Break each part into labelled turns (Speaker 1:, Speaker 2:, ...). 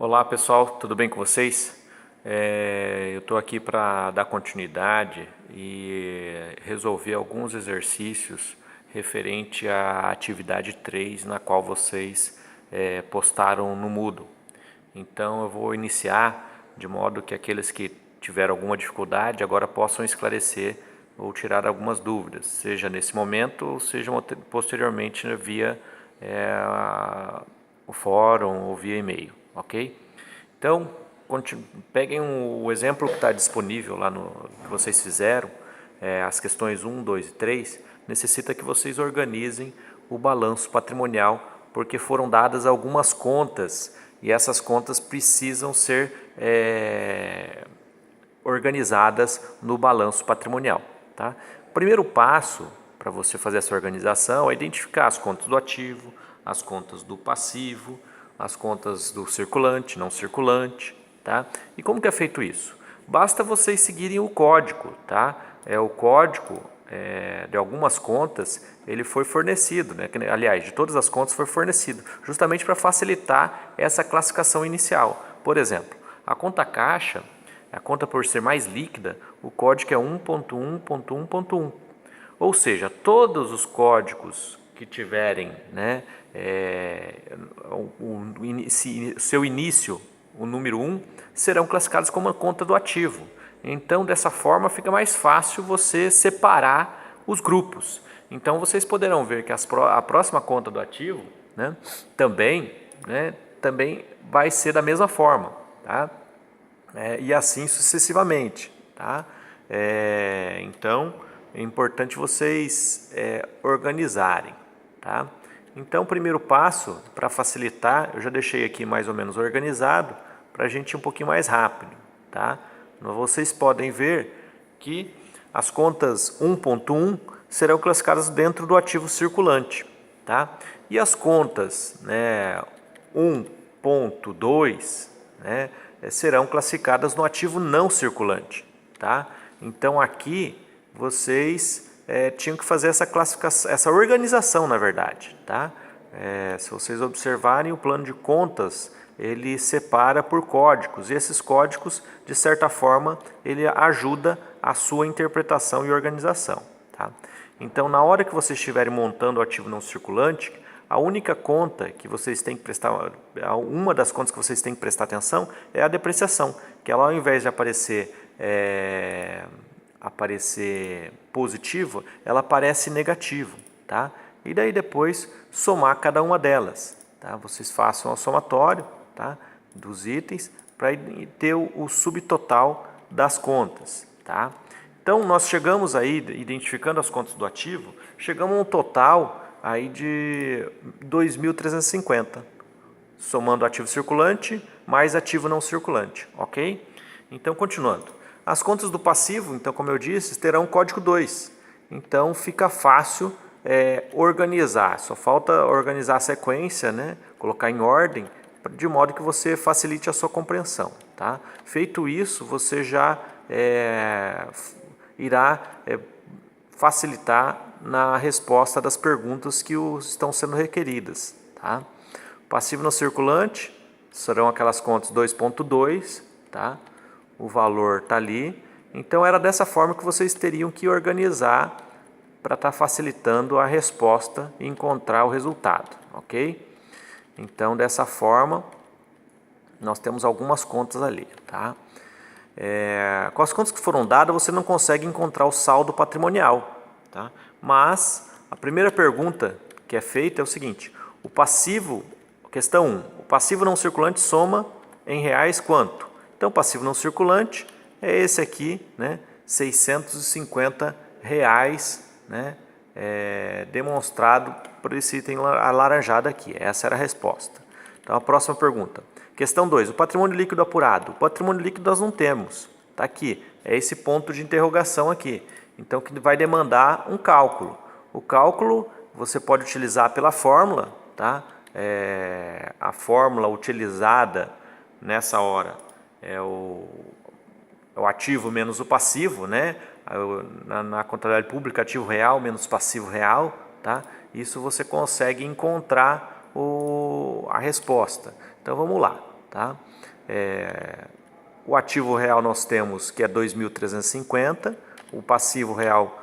Speaker 1: Olá pessoal, tudo bem com vocês? Eu estou aqui para dar continuidade e resolver alguns exercícios referente à atividade 3 na qual vocês postaram no Moodle. Então eu vou iniciar de modo que aqueles que tiveram alguma dificuldade agora possam esclarecer ou tirar algumas dúvidas, seja nesse momento ou seja posteriormente via o fórum ou via e-mail, ok? Então, peguem o exemplo que está disponível lá no que vocês fizeram, as questões 1, 2 e 3, necessita que vocês organizem o balanço patrimonial, porque foram dadas algumas contas e essas contas precisam ser organizadas no balanço patrimonial. Tá? O primeiro passo para você fazer essa organização é identificar as contas do ativo, as contas do passivo, as contas do circulante, não circulante. Tá? E como que é feito isso? Basta vocês seguirem o código. Tá? O código de algumas contas ele foi fornecido, né? Aliás, de todas as contas foi fornecido, justamente para facilitar essa classificação inicial. Por exemplo, a conta caixa, a conta por ser mais líquida, o código é 1.1.1.1. Ou seja, todos os códigos que tiverem, né, seu início, o número 1, serão classificados como a conta do ativo. Então, dessa forma, fica mais fácil você separar os grupos. Então, vocês poderão ver que a próxima conta do ativo, né, também vai ser da mesma forma. Tá? E assim sucessivamente. Tá? Então, é importante vocês organizarem. Tá? Então, o primeiro passo, para facilitar, eu já deixei aqui mais ou menos organizado, para a gente ir um pouquinho mais rápido. Tá? Vocês podem ver que as contas 1.1 serão classificadas dentro do ativo circulante. Tá? E as contas 1.2 serão classificadas no ativo não circulante. Tá? Então aqui vocês tinham que fazer essa classificação, essa organização na verdade. Tá? Se vocês observarem, o plano de contas ele separa por códigos e esses códigos, de certa forma, ele ajuda a sua interpretação e organização. Tá? Então, na hora que vocês estiverem montando o ativo não circulante, a única conta que vocês têm que prestar, uma das contas que vocês têm que prestar atenção é a depreciação, que ela ao invés de aparecer positivo, ela aparece negativo. Tá? E daí depois somar cada uma delas. Tá? Vocês façam o somatório, tá, dos itens para ter o subtotal das contas. Tá? Então nós chegamos aí, identificando as contas do ativo, chegamos a um total aí de 2.350, somando ativo circulante mais ativo não circulante, ok? Então continuando, as contas do passivo, então como eu disse, terão código 2, então fica fácil organizar, só falta organizar a sequência, né? Colocar em ordem, de modo que você facilite a sua compreensão. Tá? Feito isso, você já irá facilitar na resposta das perguntas que estão sendo requeridas. Tá? Passivo não circulante serão aquelas contas 2.2, tá? O valor está ali. Então era dessa forma que vocês teriam que organizar para estar facilitando a resposta e encontrar o resultado, ok? Então, dessa forma, nós temos algumas contas ali. Tá? Com as contas que foram dadas, você não consegue encontrar o saldo patrimonial. Tá? Mas, a primeira pergunta que é feita é o seguinte, o passivo, questão 1, o passivo não circulante soma em reais quanto? Então, o passivo não circulante é esse aqui, né, R$650, né, demonstrado por esse item alaranjado aqui. Essa era a resposta. Então, a próxima pergunta. Questão 2. O patrimônio líquido apurado. O patrimônio líquido nós não temos. Está aqui. É esse ponto de interrogação aqui. Então, que vai demandar um cálculo. O cálculo você pode utilizar pela fórmula. Tá? A fórmula utilizada nessa hora é o ativo menos o passivo, né? Na contabilidade pública, ativo real menos passivo real, tá? Isso você consegue encontrar a resposta. Então vamos lá, tá? tá? O ativo real nós temos que é 2.350, o passivo real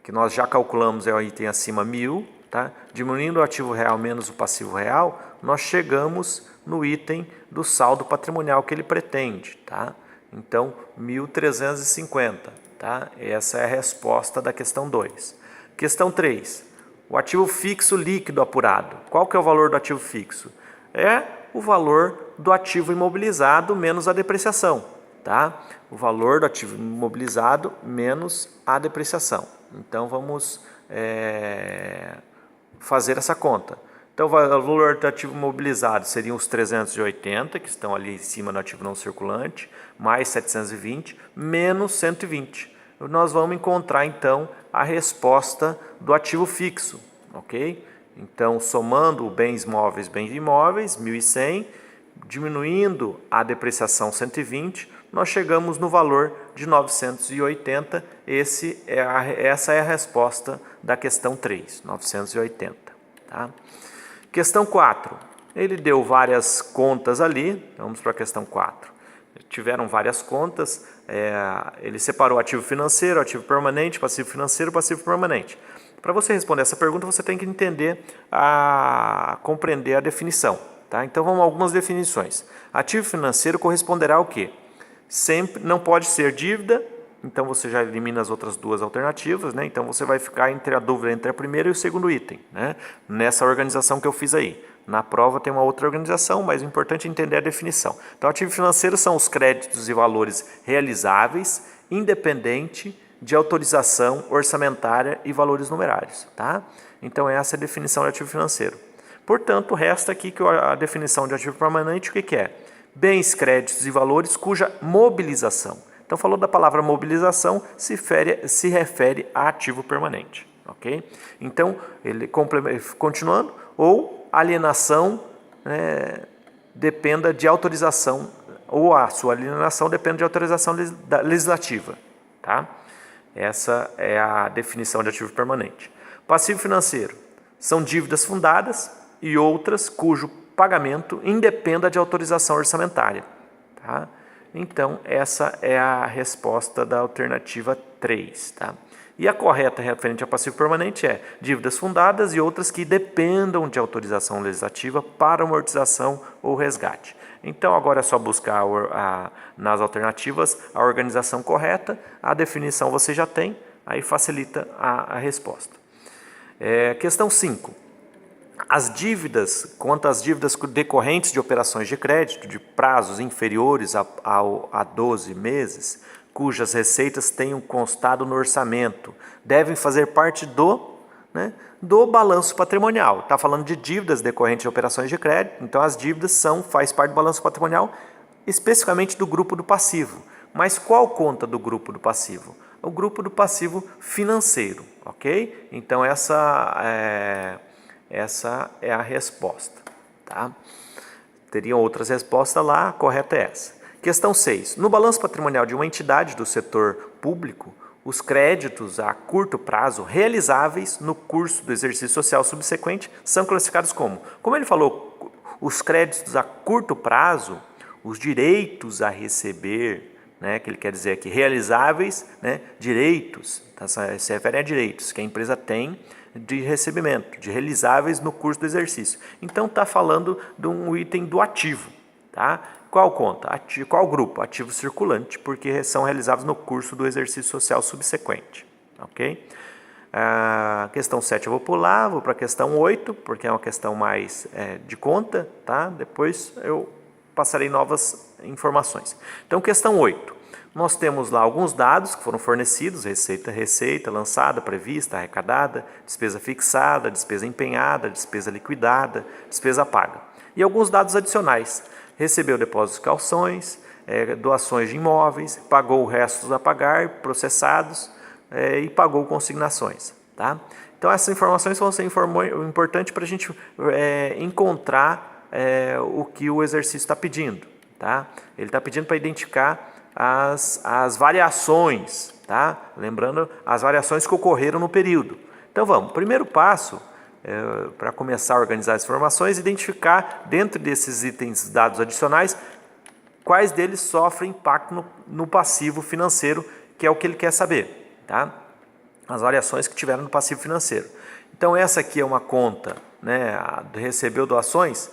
Speaker 1: que nós já calculamos é o item acima 1.000, tá? Diminuindo o ativo real menos o passivo real, nós chegamos no item do saldo patrimonial que ele pretende, tá? Então, 1.350, tá? Essa é a resposta da questão 2. Questão 3. O ativo fixo líquido apurado. Qual que é o valor do ativo fixo? É o valor do ativo imobilizado menos a depreciação, tá? O valor do ativo imobilizado menos a depreciação. Então, vamos fazer essa conta. Então, o valor do ativo imobilizado seriam os 380, que estão ali em cima do ativo não circulante, mais 720, menos 120. Nós vamos encontrar, então, a resposta do ativo fixo, ok? Então, somando bens móveis, bens imóveis, 1.100, diminuindo a depreciação 120, nós chegamos no valor de 980. Essa é a resposta da questão 3, 980. Tá? Questão 4. Ele deu várias contas ali, vamos para a questão 4. Tiveram várias contas, ele separou ativo financeiro, ativo permanente, passivo financeiro, passivo permanente. Para você responder essa pergunta, você tem que entender, compreender a definição. Tá? Então, vamos a algumas definições. Ativo financeiro corresponderá ao quê? Sempre não pode ser dívida, então você já elimina as outras duas alternativas, né? Então você vai ficar entre a dúvida entre a primeira e o segundo item, né? Nessa organização que eu fiz aí. Na prova tem uma outra organização, mas o importante é entender a definição. Então, ativo financeiro são os créditos e valores realizáveis, independente de autorização orçamentária e valores numerários, tá? Então, essa é a definição de ativo financeiro. Portanto, resta aqui que a definição de ativo permanente, o que é? Bens, créditos e valores cuja mobilização. Então, falou da palavra mobilização, se refere a ativo permanente, ok? Então, continuando, ou alienação dependa de autorização, ou a sua alienação depende de autorização legislativa, tá? Essa é a definição de ativo permanente. Passivo financeiro são dívidas fundadas e outras cujo pagamento independa de autorização orçamentária, tá? Então, essa é a resposta da alternativa 3, tá? E a correta referente ao passivo permanente é dívidas fundadas e outras que dependam de autorização legislativa para amortização ou resgate. Então, agora é só buscar nas alternativas a organização correta, a definição você já tem, aí facilita a resposta. Questão 5. Quanto às dívidas decorrentes de operações de crédito de prazos inferiores a 12 meses, cujas receitas tenham constado no orçamento, devem fazer parte do balanço patrimonial. Está falando de dívidas decorrentes de operações de crédito, então as dívidas faz parte do balanço patrimonial, especificamente do grupo do passivo. Mas qual conta do grupo do passivo? O grupo do passivo financeiro, ok? Então essa é a resposta, tá? Teriam outras respostas lá, a correta é essa. Questão 6. No balanço patrimonial de uma entidade do setor público, os créditos a curto prazo realizáveis no curso do exercício social subsequente são classificados como? Como ele falou, os créditos a curto prazo, os direitos a receber, né, que ele quer dizer aqui, realizáveis, né, direitos, tá, se refere a direitos que a empresa tem de recebimento, de realizáveis no curso do exercício. Então, está falando de um item do ativo, tá? Qual conta? Qual grupo? Ativo circulante, porque são realizáveis no curso do exercício social subsequente, ok? Questão 7 eu vou pular, vou para a questão 8, porque é uma questão mais de conta, tá? Depois eu passarei novas informações. Então, questão 8. Nós temos lá alguns dados que foram fornecidos, receita lançada, prevista, arrecadada, despesa fixada, despesa empenhada, despesa liquidada, despesa paga. E alguns dados adicionais. Recebeu depósitos e calções, doações de imóveis, pagou restos a pagar, processados e pagou consignações. Tá? Então, essas informações vão ser importantes para a gente encontrar o que o exercício está pedindo. Tá? Ele está pedindo para identificar as variações, tá? Lembrando as variações que ocorreram no período. Então vamos, primeiro passo, para começar a organizar as informações, identificar dentro desses itens dados adicionais quais deles sofrem impacto no passivo financeiro, que é o que ele quer saber, tá? As variações que tiveram no passivo financeiro. Então essa aqui é uma conta, né, recebeu doações,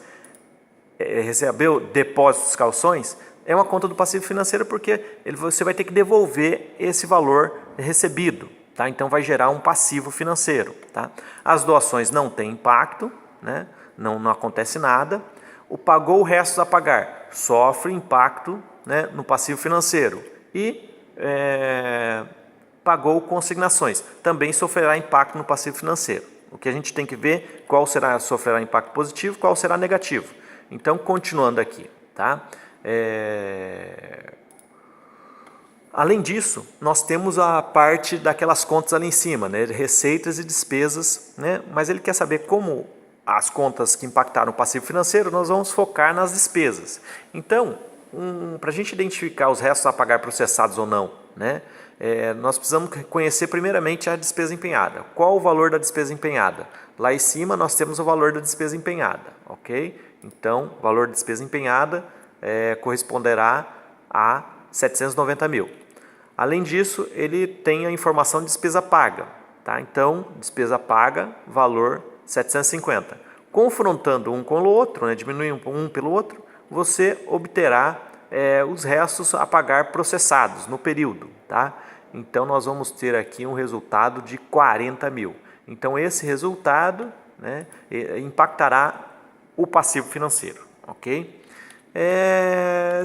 Speaker 1: recebeu depósitos, calções, é uma conta do passivo financeiro porque você vai ter que devolver esse valor recebido, tá? Então vai gerar um passivo financeiro, tá? As doações não têm impacto, né? Não acontece nada. O pagou o restos a pagar sofre impacto, né, no passivo financeiro. E pagou consignações também sofrerá impacto no passivo financeiro. O que a gente tem que ver qual sofrerá impacto positivo, qual será negativo. Então, continuando aqui, tá? Além disso, nós temos a parte daquelas contas ali em cima, né? Receitas e despesas, né? Mas ele quer saber como as contas que impactaram o passivo financeiro, nós vamos focar nas despesas. Então, para a gente identificar os restos a pagar processados ou não, né? Nós precisamos conhecer primeiramente a despesa empenhada. Qual o valor da despesa empenhada? Lá em cima nós temos o valor da despesa empenhada, ok? Então, o valor da despesa empenhada corresponderá a 790 mil. Além disso, ele tem a informação de despesa paga, tá? Então, despesa paga, valor 750. Confrontando um com o outro, né, diminuindo um pelo outro, você obterá os restos a pagar processados no período, tá? Então, nós vamos ter aqui um resultado de 40 mil. Então, esse resultado, né, impactará o passivo financeiro, ok?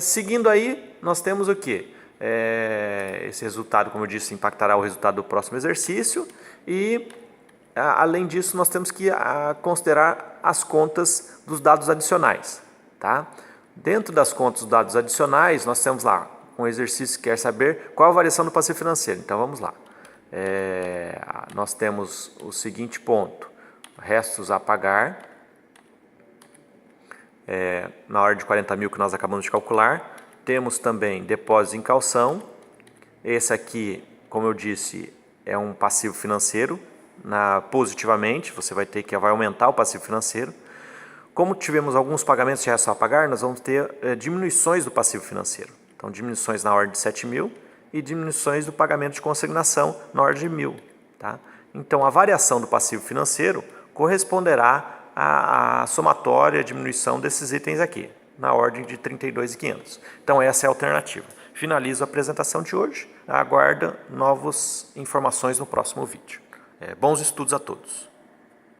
Speaker 1: Seguindo aí, nós temos o quê? Esse resultado, como eu disse, impactará o resultado do próximo exercício e, além disso, nós temos que considerar as contas dos dados adicionais, tá? Dentro das contas dos dados adicionais, nós temos lá um exercício que quer saber qual a variação do passivo financeiro. Então, vamos lá. Nós temos o seguinte ponto, restos a pagar, na ordem de 40 mil que nós acabamos de calcular. Temos também depósito em calção. Esse aqui, como eu disse, é um passivo financeiro. Positivamente, você vai aumentar o passivo financeiro. Como tivemos alguns pagamentos de restos a pagar, nós vamos ter diminuições do passivo financeiro. Então, diminuições na ordem de 7 mil e diminuições do pagamento de consignação na ordem de 1.000. Tá? Então, a variação do passivo financeiro corresponderá à somatória, a diminuição desses itens aqui, na ordem de 32.500. Então, essa é a alternativa. Finalizo a apresentação de hoje. Aguardo novas informações no próximo vídeo. Bons estudos a todos.